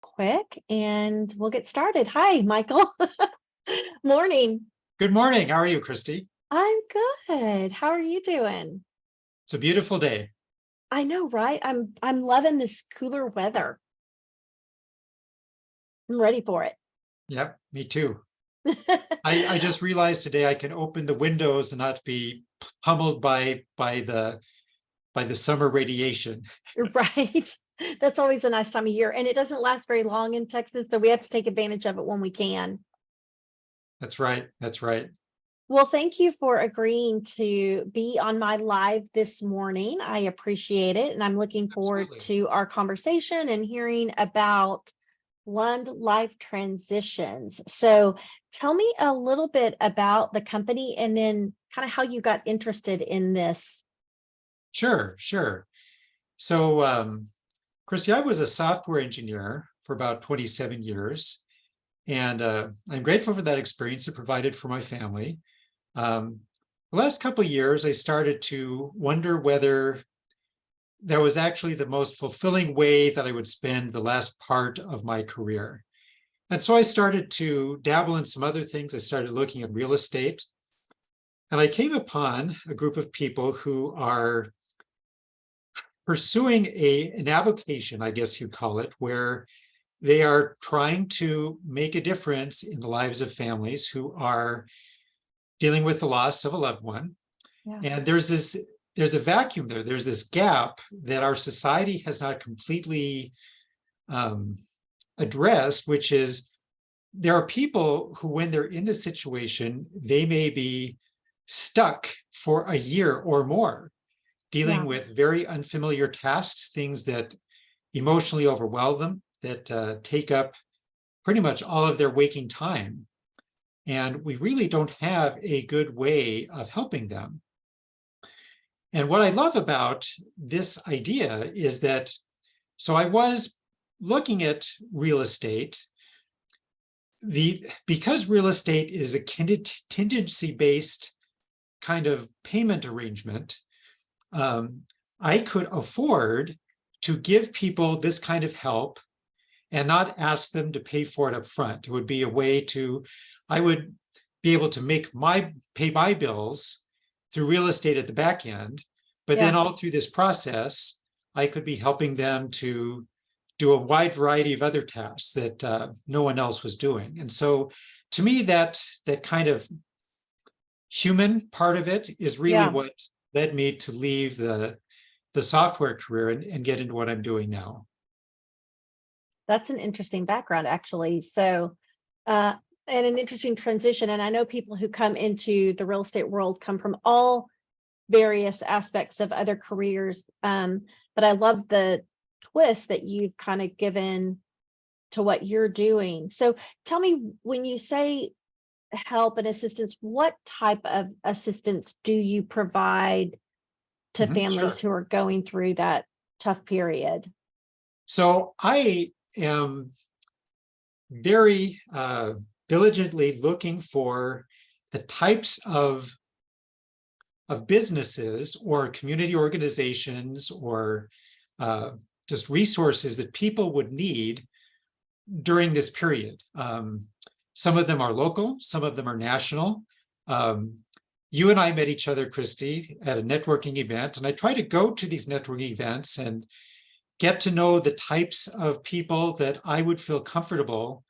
quick and we'll get started. Hi, Michael. Morning. Good morning. How are you, Christy? I'm good. How are you doing? It's a beautiful day. I know, right? I'm loving this cooler weather. I'm ready for it. Yep, me too. I just realized today I can open the windows and not be pummeled by the summer radiation. Right. That's always a nice time of year. And it doesn't last very long in Texas, so we have to take advantage of it when we can. That's right. That's right. Well, thank you for agreeing to be on my live this morning. I appreciate it. And I'm looking forward Absolutely. to our conversation and hearing about Lund Life Transitions. So tell me a little bit about the company and then kind of how you got interested in this. Sure, sure. So, Christy, I was a software engineer for about 27 years, and I'm grateful for that experience it provided for my family. Um, the last couple of years, I started to wonder whether that was actually the most fulfilling way that I would spend the last part of my career. And so I started to dabble in some other things. I started looking at real estate. And I came upon a group of people who are pursuing an avocation, I guess you call it, where they are trying to make a difference in the lives of families who are dealing with the loss of a loved one. Yeah. And there's a vacuum there. There's this gap that our society has not completely addressed, which is there are people who, when they're in this situation, they may be stuck for a year or more, dealing Yeah. with very unfamiliar tasks, things that emotionally overwhelm them, that take up pretty much all of their waking time. And we really don't have a good way of helping them. And what I love about this idea is that, so I was looking at real estate, because real estate is a contingency-based kind of payment arrangement, I could afford to give people this kind of help and not ask them to pay for it up front. It would be a way I would be able to pay my bills through real estate at the back end, but then Yeah. all through this process, I could be helping them to do a wide variety of other tasks that no one else was doing. And so to me, that kind of human part of it is really Yeah. what led me to leave the software career and get into what I'm doing now. That's an interesting background, actually. So, and an interesting transition. And I know people who come into the real estate world come from all various aspects of other careers. But I love the twist that you've kind of given to what you're doing. So tell me, when you say help and assistance, what type of assistance do you provide to families Sure. who are going through that tough period? So I am very diligently looking for the types of businesses or community organizations or just resources that people would need during this period. Some of them are local, some of them are national. You and I met each other, Christy, at a networking event, and I try to go to these networking events and get to know the types of people that I would feel comfortable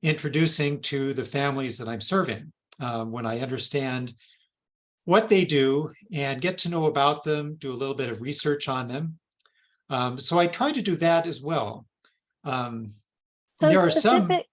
introducing to the families that I'm serving. When I understand what they do and get to know about them, do a little bit of research on them. So I try to do that as well. So There are some, specific,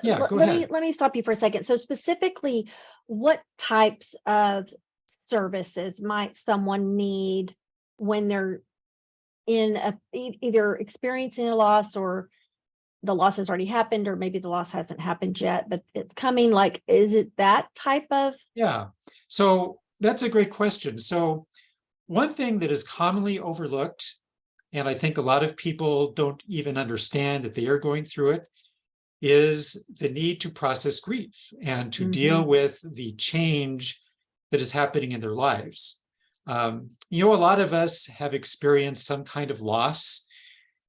yeah, go let me ahead. let me stop you for a second. So specifically, what types of services might someone need when they're in either experiencing a loss, or the loss has already happened, or maybe the loss hasn't happened yet, but it's coming? Like, is it that type of? Yeah, so that's a great question. So one thing that is commonly overlooked, and I think a lot of people don't even understand that they are going through it, is the need to process grief and to deal with the change that is happening in their lives. A lot of us have experienced some kind of loss,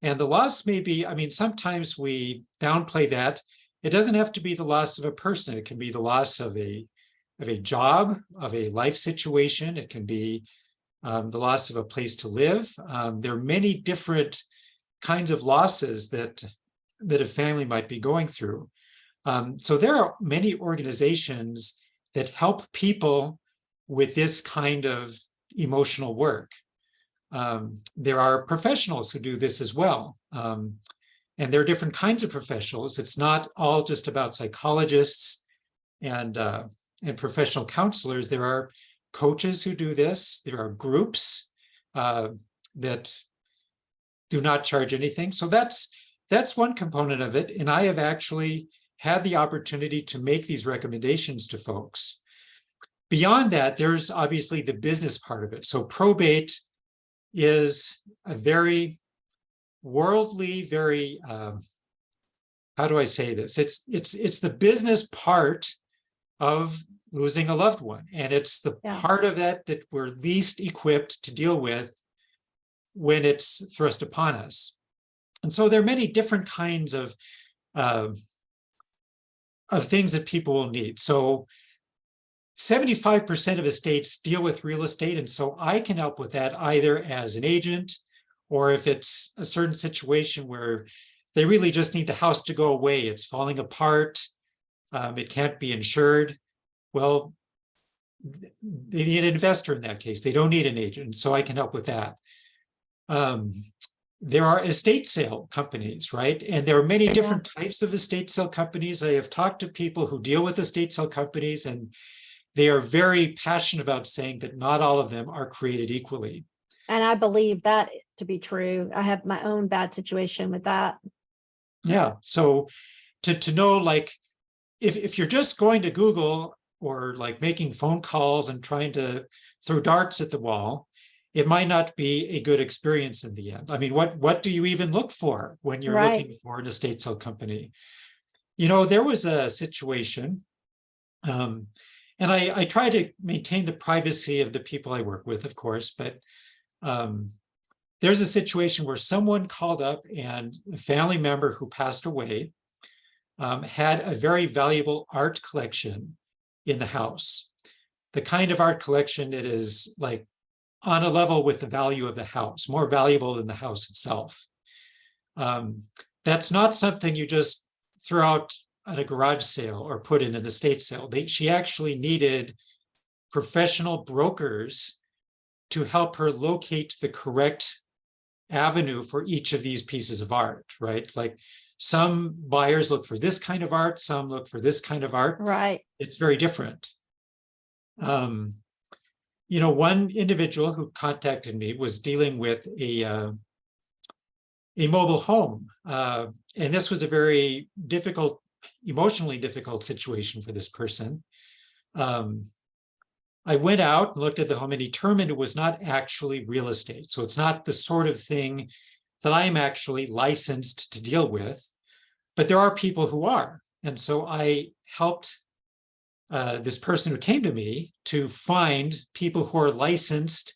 And the loss may be, I mean, sometimes we downplay that. It doesn't have to be the loss of a person. It can be the loss of a job, of a life situation. It can be the loss of a place to live. There are many different kinds of losses that a family might be going through. So there are many organizations that help people with this kind of emotional work. There are professionals who do this as well. And there are different kinds of professionals. It's not all just about psychologists and professional counselors. There are coaches who do this. There are groups that do not charge anything. So that's one component of it. And I have actually had the opportunity to make these recommendations to folks. Beyond that, there's obviously the business part of it. So probate is a very worldly, very, how do I say this? It's the business part of losing a loved one. And it's the part of that that we're least equipped to deal with when it's thrust upon us. And so there are many different kinds of things that people will need. So 75% of estates deal with real estate. And so I can help with that either as an agent, or if it's a certain situation where they really just need the house to go away, it's falling apart, it can't be insured. Well, they need an investor in that case. They don't need an agent. So I can help with that. There are estate sale companies, right? And there are many different types of estate sale companies. I have talked to people who deal with estate sale companies, and they are very passionate about saying that not all of them are created equally. And I believe that to be true. I have my own bad situation with that. Yeah. So to know, like, if you're just going to Google or like making phone calls and trying to throw darts at the wall, it might not be a good experience in the end. I mean, what do you even look for when you're looking for an estate sale company? You know, there was a situation, and I try to maintain the privacy of the people I work with, of course, but there's a situation where someone called up and a family member who passed away had a very valuable art collection in the house. The kind of art collection that is like on a level with the value of the house, more valuable than the house itself. That's not something you just throw out at a garage sale or put in an estate sale. She actually needed professional brokers to help her locate the correct avenue for each of these pieces of art, right? Like some buyers look for this kind of art, some look for this kind of art. Right. It's very different. You know, one individual who contacted me was dealing with a mobile home. And this was a very difficult, emotionally difficult situation for this person. I went out and looked at the home and determined it was not actually real estate. So it's not the sort of thing that I am actually licensed to deal with, but there are people who are. And so I helped this person who came to me to find people who are licensed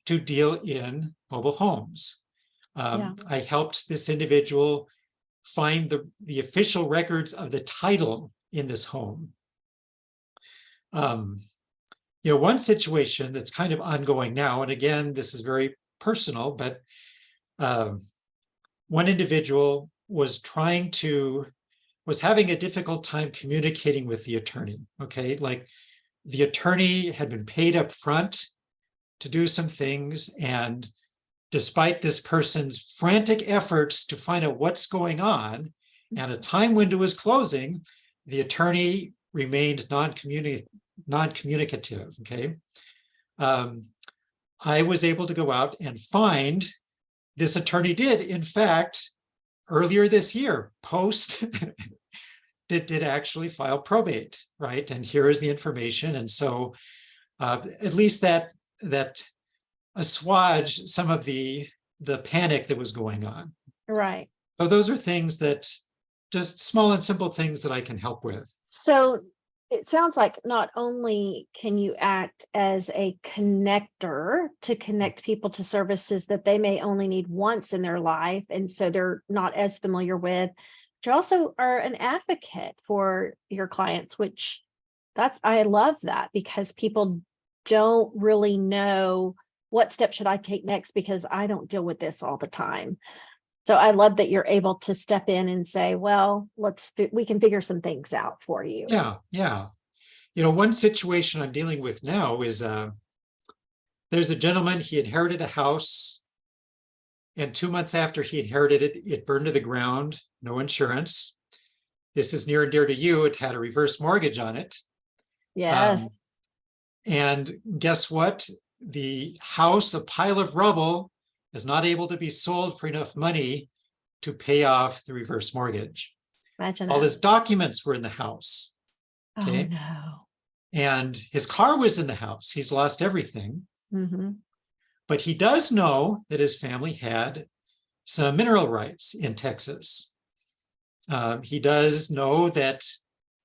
to deal in mobile homes. I helped this individual find the official records of the title in this home. You know, one situation that's kind of ongoing now, and again, this is very personal, but one individual was having a difficult time communicating with the attorney, okay? Like the attorney had been paid up front to do some things, and despite this person's frantic efforts to find out what's going on, and a time window was closing, the attorney remained non-communicative, okay? I was able to go out and find this attorney did, in fact, earlier this year, did actually file probate, right? And here is the information. And so at least that assuaged some of the panic that was going on. Right. So those are things that just small and simple things that I can help with. So it sounds like not only can you act as a connector to connect people to services that they may only need once in their life, and so they're not as familiar with, but you also are an advocate for your clients, which I love that, because people don't really know what step should I take next because I don't deal with this all the time. So I love that you're able to step in and say, well, we can figure some things out for you. Yeah, yeah. One situation I'm dealing with now is there's a gentleman, he inherited a house, and 2 months after he inherited it, it burned to the ground, no insurance. This is near and dear to you. It had a reverse mortgage on it. Yes. And guess what? The house, a pile of rubble, is not able to be sold for enough money to pay off the reverse mortgage. Imagine All that. his documents were in the house. Oh, Okay. no. And his car was in the house. He's lost everything. Mm-hmm. But he does know that his family had some mineral rights in Texas. He does know that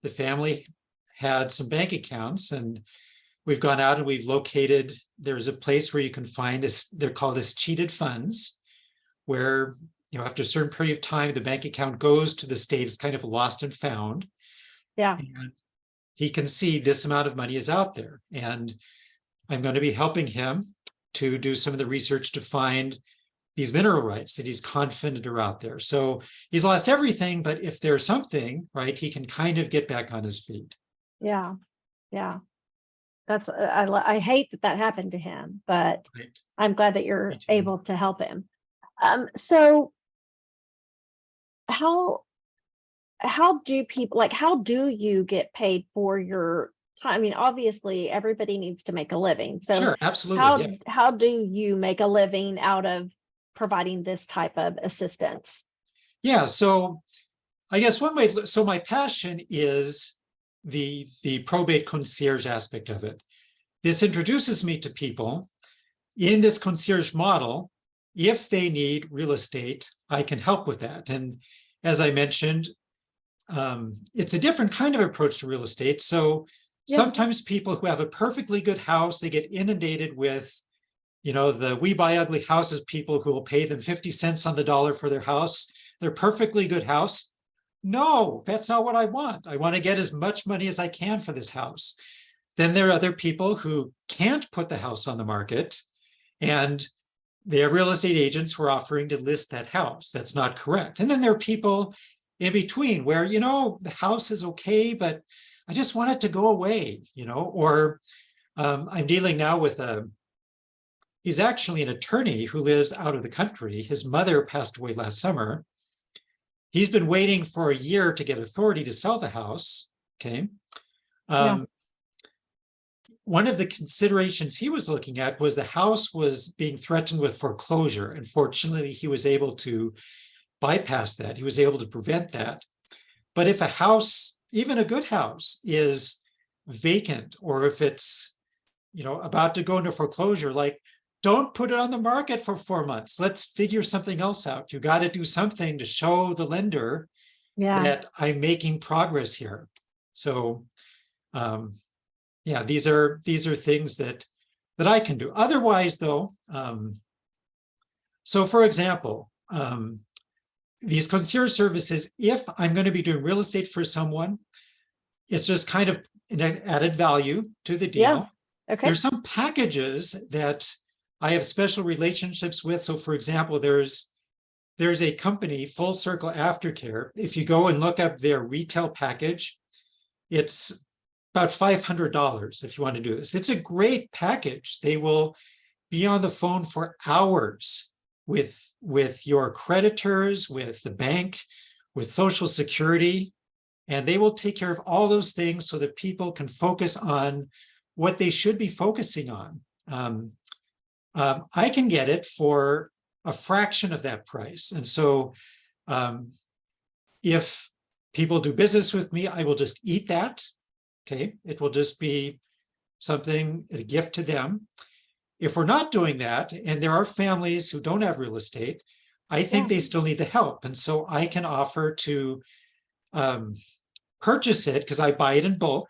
the family had some bank accounts, and we've gone out and we've located, there's a place where you can find this, they're called escheated funds, where, after a certain period of time, the bank account goes to the state, it's kind of lost and found. Yeah. And he can see this amount of money is out there. And I'm going to be helping him to do some of the research to find these mineral rights that he's confident are out there. So he's lost everything, but if there's something, right, he can kind of get back on his feet. Yeah. Yeah. That's, I hate that happened to him, but Right. I'm glad that you're able to help him. So how do people, how do you get paid for your time? I mean, obviously everybody needs to make a living. So Sure, absolutely. how do you make a living out of providing this type of assistance? Yeah. So I guess one way, so my passion is the probate concierge aspect of it. This introduces me to people in this concierge model. If they need real estate, I can help with that. And as I mentioned, it's a different kind of approach to real estate. So sometimes people who have a perfectly good house, they get inundated with, the we buy ugly houses people who will pay them 50 cents on the dollar for their house, their perfectly good house. No, that's not what I want. I want to get as much money as I can for this house. Then there are other people who can't put the house on the market, and their real estate agents were offering to list that house. That's not correct. And then there are people in between where, the house is okay, but I just want it to go away, or I'm dealing now with he's actually an attorney who lives out of the country. His mother passed away last summer. He's been waiting for a year to get authority to sell the house. Okay. One of the considerations he was looking at was the house was being threatened with foreclosure. And fortunately, he was able to bypass that. He was able to prevent that. But if a house, even a good house, is vacant, or if it's, about to go into foreclosure, don't put it on the market for 4 months. Let's figure something else out. You got to do something to show the lender that I'm making progress here. So, these are things that I can do. Otherwise, though, so for example, these concierge services, if I'm going to be doing real estate for someone, it's just kind of an added value to the deal. Yeah. Okay. There's some packages that I have special relationships with. So for example, there's a company, Full Circle Aftercare. If you go and look up their retail package, it's about $500 if you want to do this. It's a great package. They will be on the phone for hours with your creditors, with the bank, with Social Security, and they will take care of all those things so that people can focus on what they should be focusing on. I can get it for a fraction of that price. And so if people do business with me, I will just eat that. Okay, it will just be something, a gift to them. If we're not doing that, and there are families who don't have real estate, I think they still need the help. And so I can offer to purchase it, because I buy it in bulk.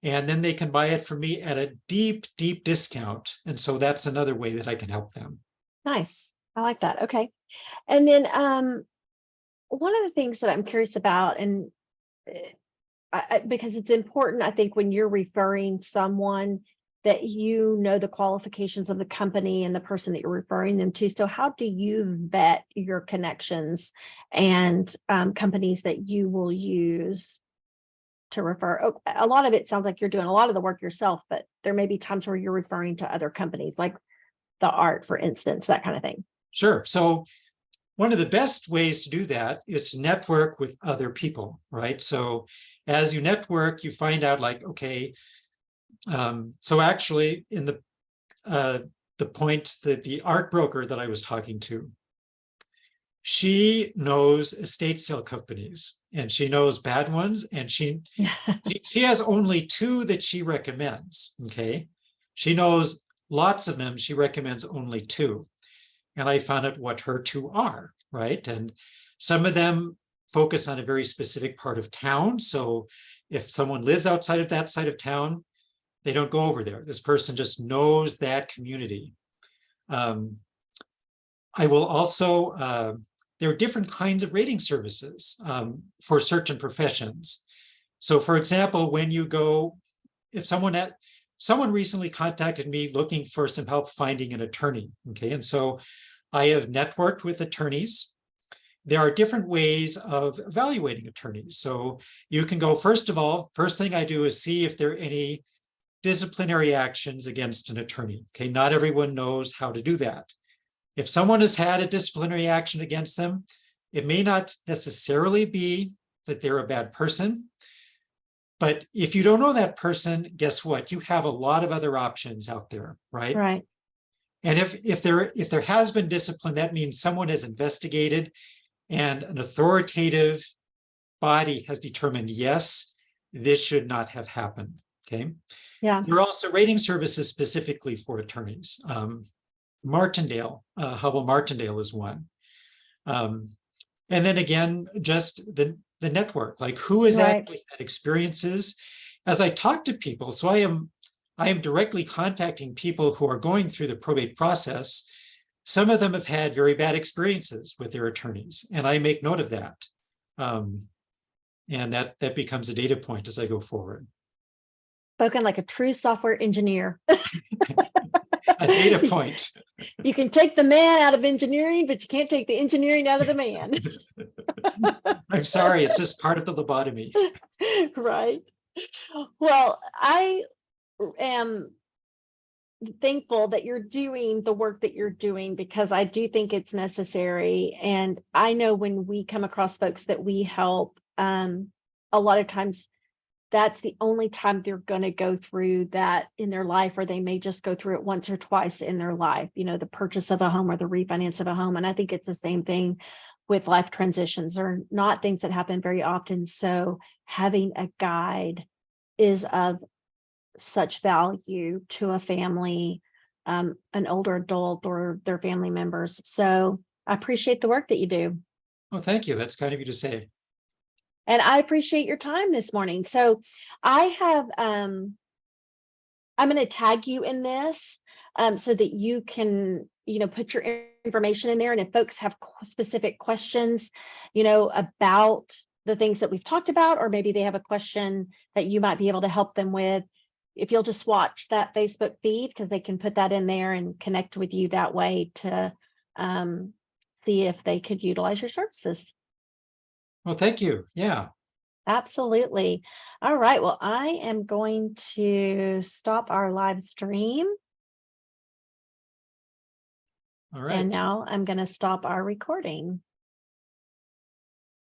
and then they can buy it from me at a deep, deep discount. And so that's another way that I can help them. Nice. I like that. Okay. And then one of the things that I'm curious about, and because it's important, I think, when you're referring someone, that you know the qualifications of the company and the person that you're referring them to. So how do you vet your connections and companies that you will use to refer? Oh, a lot of it sounds like you're doing a lot of the work yourself, but there may be times where you're referring to other companies, like the art, for instance, that kind of thing. Sure. So one of the best ways to do that is to network with other people, right? So as you network, you find out like, okay, so actually in the point that the art broker that I was talking to, she knows estate sale companies and she knows bad ones, and she has only two that she recommends. Okay. She knows lots of them. She recommends only two. And I found out what her two are, right? And some of them focus on a very specific part of town. So if someone lives outside of that side of town, they don't go over there. This person just knows that community. I will also, there are different kinds of rating services for certain professions. So for example, when you go, if someone recently contacted me looking for some help finding an attorney, okay? And so I have networked with attorneys. There are different ways of evaluating attorneys. So you can go, first of all, first thing I do is see if there are any disciplinary actions against an attorney. Okay, not everyone knows how to do that. If someone has had a disciplinary action against them, it may not necessarily be that they're a bad person. But if you don't know that person, guess what? You have a lot of other options out there, right? Right. And if there has been discipline, that means someone has investigated and an authoritative body has determined, yes, this should not have happened. Okay. Yeah. There are also rating services specifically for attorneys. Martindale, Hubble Martindale is one. And then again, just the network, like who has Right. actually had experiences. As I talk to people, so I am directly contacting people who are going through the probate process. Some of them have had very bad experiences with their attorneys, and I make note of that. And that becomes a data point as I go forward. Spoken like a true software engineer. A data point. You can take the man out of engineering, but you can't take the engineering out of the man. I'm sorry, it's just part of the lobotomy. Right. Well, I am thankful that you're doing the work that you're doing, because I do think it's necessary. And I know when we come across folks that we help, a lot of times that's the only time they're going to go through that in their life, or they may just go through it once or twice in their life, the purchase of a home or the refinance of a home. And I think it's the same thing with life transitions. They're not things that happen very often. So having a guide is of such value to a family, an older adult or their family members. So I appreciate the work that you do. Oh, thank you. That's kind of you to say. And I appreciate your time this morning. So I have, I'm going to tag you in this so that you can, put your information in there. And if folks have specific questions, about the things that we've talked about, or maybe they have a question that you might be able to help them with, if you'll just watch that Facebook feed, because they can put that in there and connect with you that way to see if they could utilize your services. Well, thank you. Yeah. Absolutely. All right. Well, I am going to stop our live stream. All And right. now I'm going to stop our recording.